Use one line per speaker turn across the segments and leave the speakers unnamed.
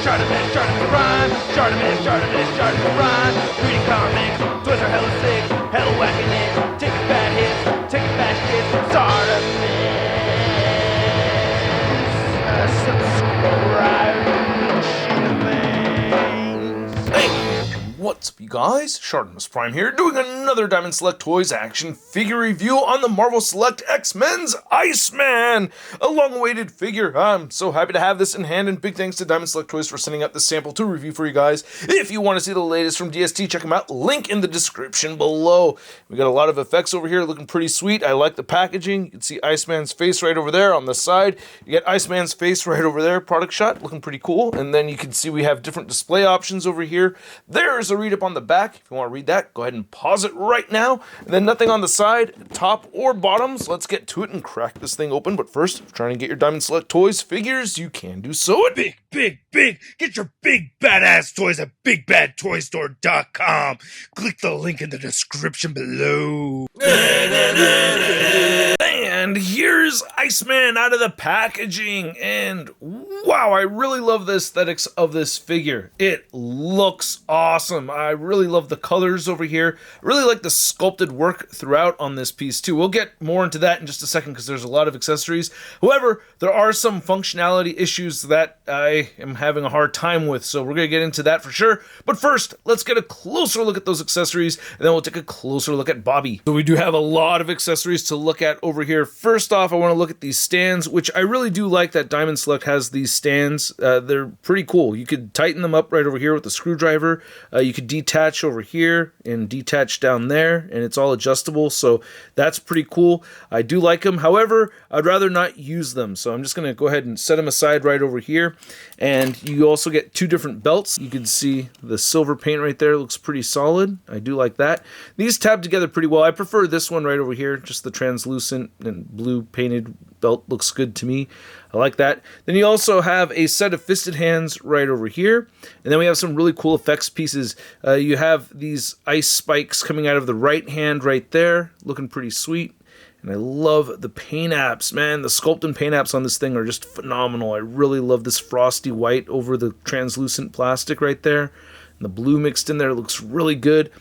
ShartimusPrime, ShartimusPrime. Reading comics, toys are hella sick, hella whacking it, taking bad hits, taking bad shit. Subscribe.
Hey, what's up, you guys? ShartimusPrime here, doing another Diamond Select Toys action figure review on the Marvel Select X-Men's Iceman, a long-awaited figure. I'm so happy to have this in hand, and big thanks to Diamond Select Toys for sending out this sample to review for you guys. If you want to see the latest from DST, check them out. Link in the description below. We got a lot of effects over here, looking pretty sweet. I like the packaging. You can see Iceman's face right over there on the side. You get Iceman's face right over there, product shot, looking pretty cool. And then you can see we have different display options over here. There's a read-up on the back. If you want to read that, go ahead and pause it right now. And then nothing on the side, top or bottom. So let's get to it and crack this thing open. But first, if you're trying to get your Diamond Select Toys figures, you can do so at
Big! Get your big badass toys at BigBadToyStore.com. Click the link in the description below.
And here's Iceman out of the packaging, and wow, I really love the aesthetics of this figure. It looks awesome. I really love the colors over here. I really like the sculpted work throughout on this piece too. We'll get more into that in just a second because there's a lot of accessories. However, there are some functionality issues that I am having a hard time with, so we're going to get into that for sure. But first, let's get a closer look at those accessories, and then we'll take a closer look at Bobby. So we do have a lot of accessories to look at over here. First off, I want to look at these stands, which I really do like that Diamond Select has these stands. They're pretty cool. You could tighten them up right over here with the screwdriver. You could detach over here and detach down there, and it's all adjustable, so that's pretty cool. I do like them. However, I'd rather not use them, so I'm just going to go ahead and set them aside right over here. And you also get two different belts. You can see the silver paint right there looks pretty solid. I do like that. These tab together pretty well. I prefer this one right over here, just the translucent and blue painted belt looks good to me. I like that. Then you also have a set of fisted hands right over here. And then we have some really cool effects pieces. You have these ice spikes coming out of the right hand right there, looking pretty sweet. And I love the paint apps, man. The sculpt and paint apps on this thing are just phenomenal. I really love this frosty white over the translucent plastic right there. And the blue mixed in there looks really good.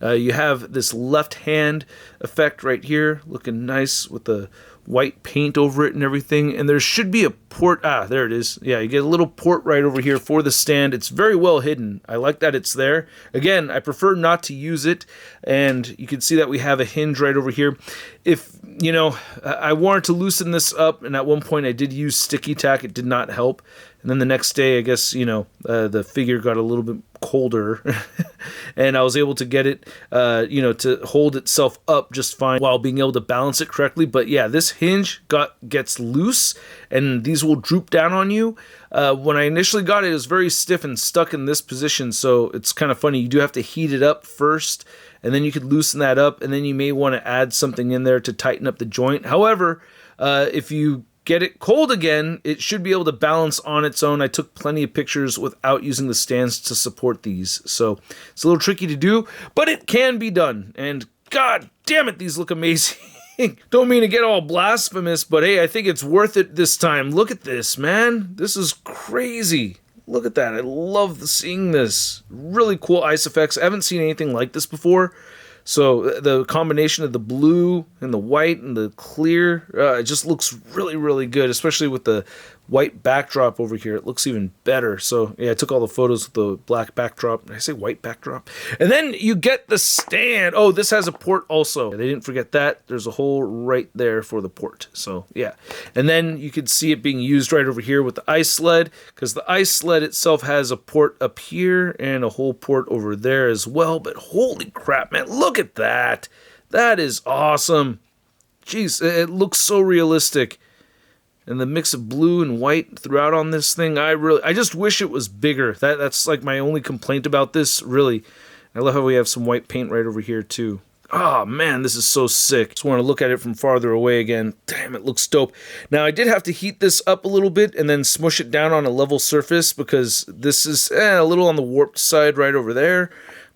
You have this left hand effect right here, looking nice with the white paint over it and everything. And there should be a port. There it is. Yeah, you get a little port right over here for the stand. It's very well hidden. I like that it's there. Again, I prefer not to use it. And you can see that we have a hinge right over here. If, you know, I wanted to loosen this up, and at one point I did use sticky tack. It did not help. And then the next day, I guess, you know, the figure got a little bit colder and I was able to get it, you know, to hold itself up just fine while being able to balance it correctly. But yeah, this hinge gets loose and these will droop down on you. When I initially got it, it was very stiff and stuck in this position. So it's kind of funny. You do have to heat it up first, and then you could loosen that up, and then you may want to add something in there to tighten up the joint. However, if you get it cold again, it should be able to balance on its own. I took plenty of pictures without using the stands to support these, so it's a little tricky to do, but it can be done. And god damn it, these look amazing. Don't mean to get all blasphemous, but hey, I think it's worth it this time. Look at this, man. This is crazy. Look at that. I love seeing this. Really cool ice effects. I haven't seen anything like this before. So the combination of the blue and the white and the clear, it just looks really, really good, especially with the white backdrop over here. It looks even better. So yeah, I took all the photos with the black backdrop. Did I say white backdrop? And then you get the stand. Oh, this has a port also. They didn't forget that. There's a hole right there for the port. So yeah. And then you can see it being used right over here with the ice sled, because the ice sled itself has a port up here and a whole port over there as well. But holy crap, man, look at that. That is awesome. Jeez, it looks so realistic. And the mix of blue and white throughout on this thing, I just wish it was bigger. That's like my only complaint about this, really. I love how we have some white paint right over here too. Oh man, this is so sick. Just want to look at it from farther away again. Damn, it looks dope. Now I did have to heat this up a little bit and then smush it down on a level surface because this is a little on the warped side right over there.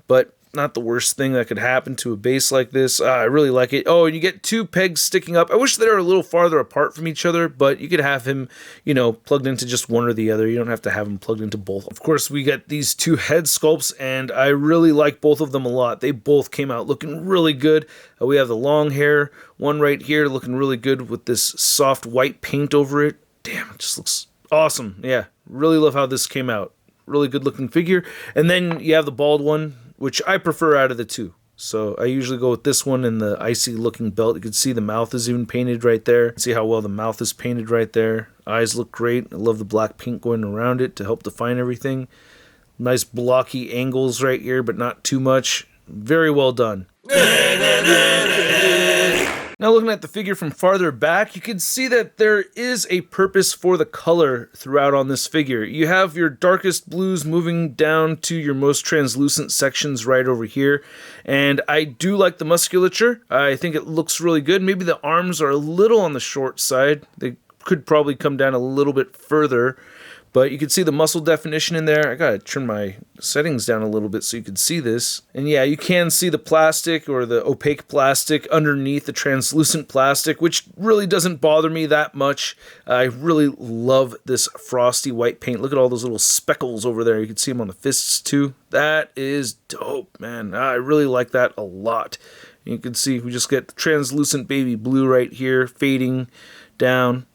But not the worst thing that could happen to a base like this. I really like it. Oh, and you get 2 pegs sticking up. I wish they were a little farther apart from each other, but you could have him, you know, plugged into just one or the other. You don't have to have him plugged into both. Of course, we get these 2 head sculpts, and I really like both of them a lot. They both came out looking really good. We have the long hair one right here looking really good with this soft white paint over it. Damn, it just looks awesome. Yeah, really love how this came out. Really good looking figure. And then you have the bald one, which I prefer out of the 2. So I usually go with this one and the icy looking belt. You can see the mouth is even painted right there. See how well the mouth is painted right there. Eyes look great. I love the black paint going around it to help define everything. Nice blocky angles right here, but not too much. Very well done. Now looking at the figure from farther back, you can see that there is a purpose for the color throughout on this figure. You have your darkest blues moving down to your most translucent sections right over here. And I do like the musculature. I think it looks really good. Maybe the arms are a little on the short side. They could probably come down a little bit further. But you can see the muscle definition in there. I gotta turn my settings down a little bit so you can see this. And yeah, you can see the plastic or the opaque plastic underneath the translucent plastic, which really doesn't bother me that much. I really love this frosty white paint. Look at all those little speckles over there. You can see them on the fists too. That is dope, man. I really like that a lot. You can see we just get the translucent baby blue right here fading down.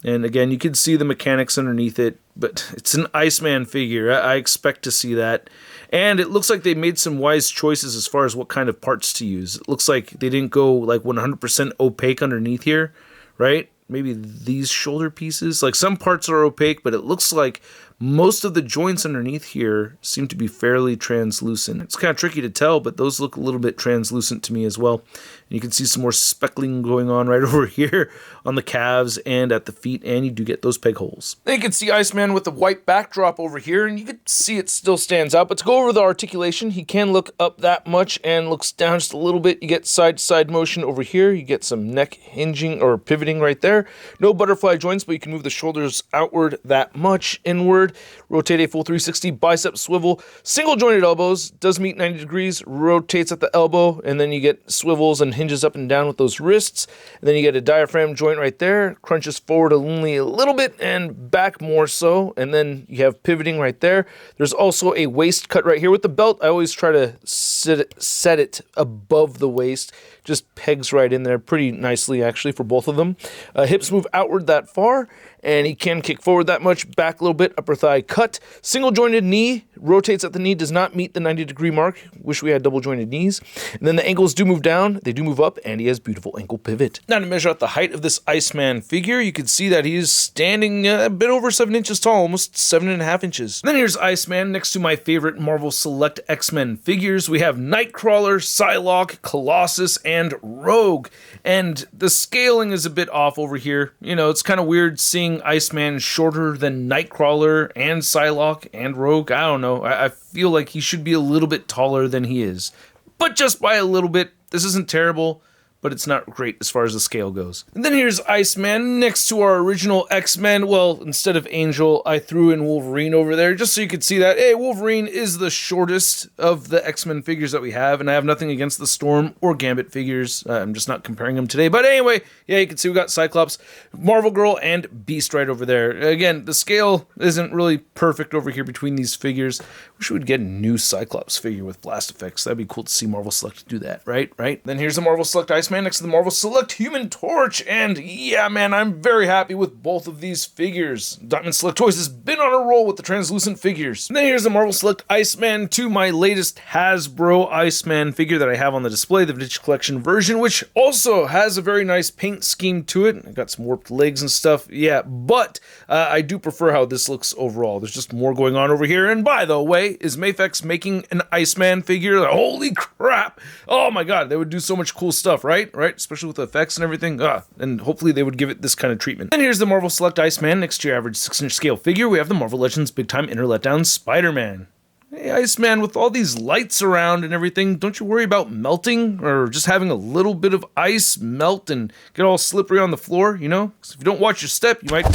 And again, you can see the mechanics underneath it, but it's an Iceman figure. I expect to see that. And it looks like they made some wise choices as far as what kind of parts to use. It looks like they didn't go like 100% opaque underneath here, right? Maybe these shoulder pieces. Like some parts are opaque, but it looks like most of the joints underneath here seem to be fairly translucent. It's kind of tricky to tell, but those look a little bit translucent to me as well. And you can see some more speckling going on right over here on the calves and at the feet, and you do get those peg holes. Then you can see Iceman with the white backdrop over here, and you can see it still stands out. But to go over the articulation, he can look up that much and looks down just a little bit. You get side-to-side motion over here. You get some neck hinging or pivoting right there. No butterfly joints, but you can move the shoulders outward that much, inward. Rotate a full 360, bicep swivel, single jointed elbows, does meet 90 degrees, rotates at the elbow, and then you get swivels and hinges up and down with those wrists. And then you get a diaphragm joint right there, crunches forward only a little bit and back more so. And then you have pivoting right there. There's also a waist cut right here with the belt. I always try to set it above the waist. Just pegs right in there pretty nicely actually for both of them. Hips move outward that far, and he can kick forward that much, back a little bit, upper thigh cut. Single jointed knee, rotates at the knee, does not meet the 90 degree mark. Wish we had double jointed knees. And then the ankles do move down, they do move up, and he has beautiful ankle pivot. Now to measure out the height of this Iceman figure, you can see that he is standing a bit over 7 inches tall, almost 7.5 inches. And then here's Iceman next to my favorite Marvel Select X-Men figures. We have Nightcrawler, Psylocke, Colossus, and Rogue. And the scaling is a bit off over here. You know, it's kind of weird seeing Iceman shorter than Nightcrawler and Psylocke and Rogue. I don't know. I feel like he should be a little bit taller than he is. But just by a little bit. This isn't terrible, but it's not great as far as the scale goes. And then here's Iceman next to our original X-Men. Well, instead of Angel, I threw in Wolverine over there just so you could see that, hey, Wolverine is the shortest of the X-Men figures that we have, and I have nothing against the Storm or Gambit figures. I'm just not comparing them today. But anyway, yeah, you can see we got Cyclops, Marvel Girl, and Beast right over there. Again, the scale isn't really perfect over here between these figures. Wish we would get a new Cyclops figure with blast effects. That'd be cool to see Marvel Select do that, right? Then here's the Marvel Select Iceman next to the Marvel Select Human Torch, and yeah, man, I'm very happy with both of these figures. Diamond Select Toys has been on a roll with the translucent figures. And then here's the Marvel Select Iceman 2, my latest Hasbro Iceman figure that I have on the display, the Vintage Collection version, which also has a very nice paint scheme to it. I got some warped legs and stuff, yeah, but I do prefer how this looks overall. There's just more going on over here, and by the way, is Mafex making an Iceman figure? Holy crap! Oh my god, they would do so much cool stuff, right? Especially with the effects and everything. And hopefully they would give it this kind of treatment. And here's the Marvel Select Iceman next to your average 6-inch scale figure. We have the Marvel Legends Big Time Inner Letdown Spider-Man. Hey, Iceman, with all these lights around and everything, don't you worry about melting or just having a little bit of ice melt and get all slippery on the floor, you know? 'Cause if you don't watch your step, you might...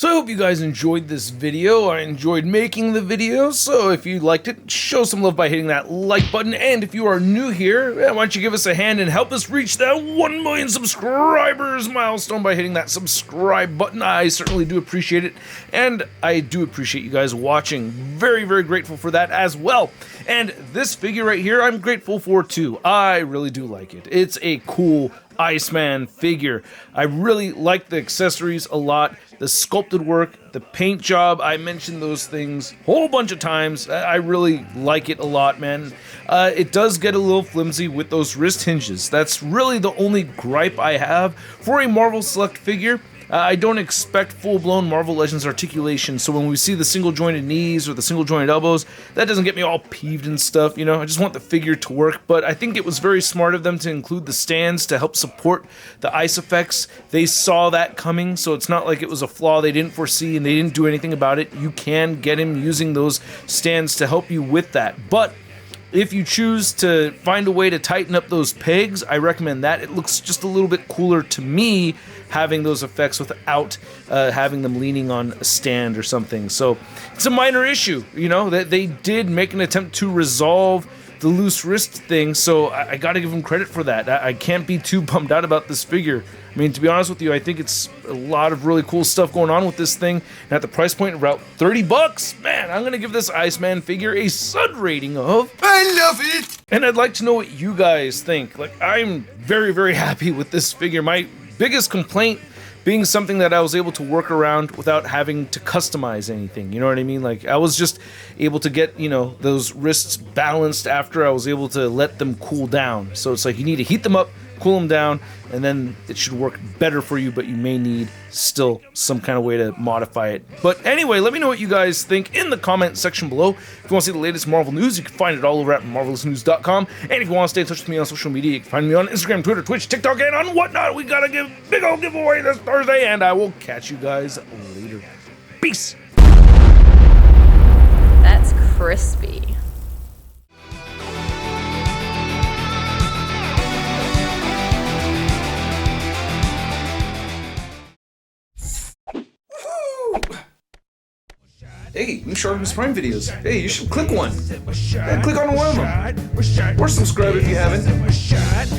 So I hope you guys enjoyed this video. I enjoyed making the video, so if you liked it, show some love by hitting that like button. And if you are new here, why don't you give us a hand and help us reach that 1 million subscribers milestone by hitting that subscribe button. I certainly do appreciate it, and I do appreciate you guys watching. Very, very grateful for that as well. And this figure right here, I'm grateful for too. I really do like it. It's a cool Iceman figure. I really like the accessories a lot, the sculpted work, the paint job. I mentioned those things a whole bunch of times. I really like it a lot, man. It does get a little flimsy with those wrist hinges. That's really the only gripe I have for a Marvel Select figure. I don't expect full-blown Marvel Legends articulation, so when we see the single-jointed knees or the single-jointed elbows, that doesn't get me all peeved and stuff, you know? I just want the figure to work, but I think it was very smart of them to include the stands to help support the ice effects. They saw that coming, so it's not like it was a flaw they didn't foresee and they didn't do anything about it. You can get him using those stands to help you with that, but if you choose to find a way to tighten up those pegs, I recommend that. It looks just a little bit cooler to me having those effects without having them leaning on a stand or something. So it's a minor issue, you know, that they did make an attempt to resolve the loose wrist thing, so I gotta give them credit for that. I can't be too bummed out about this figure. I mean, to be honest with you, I think it's a lot of really cool stuff going on with this thing, and at the price point of about $30, man, I'm gonna give this Iceman figure a sud rating of
I love it!
And I'd like to know what you guys think. Like, I'm very, very happy with this figure. My biggest complaint being something that I was able to work around without having to customize anything, you know what I mean? Like, I was just able to get, you know, those wrists balanced after I was able to let them cool down. So it's like you need to heat them up, cool them down, and then it should work better for you, but you may need still some kind of way to modify it. But anyway, let me know what you guys think in the comment section below. If you want to see the latest Marvel news, you can find it all over at marvelousnews.com. And if you want to stay in touch with me on social media, you can find me on Instagram, Twitter, Twitch, TikTok, and on whatnot. We got a big old giveaway this Thursday, and I will catch you guys later. Peace!
That's crispy.
Hey, new ShartimusPrime videos. Hey, you should click one. Yeah, click on one of them. Or subscribe if you haven't.
We're shot.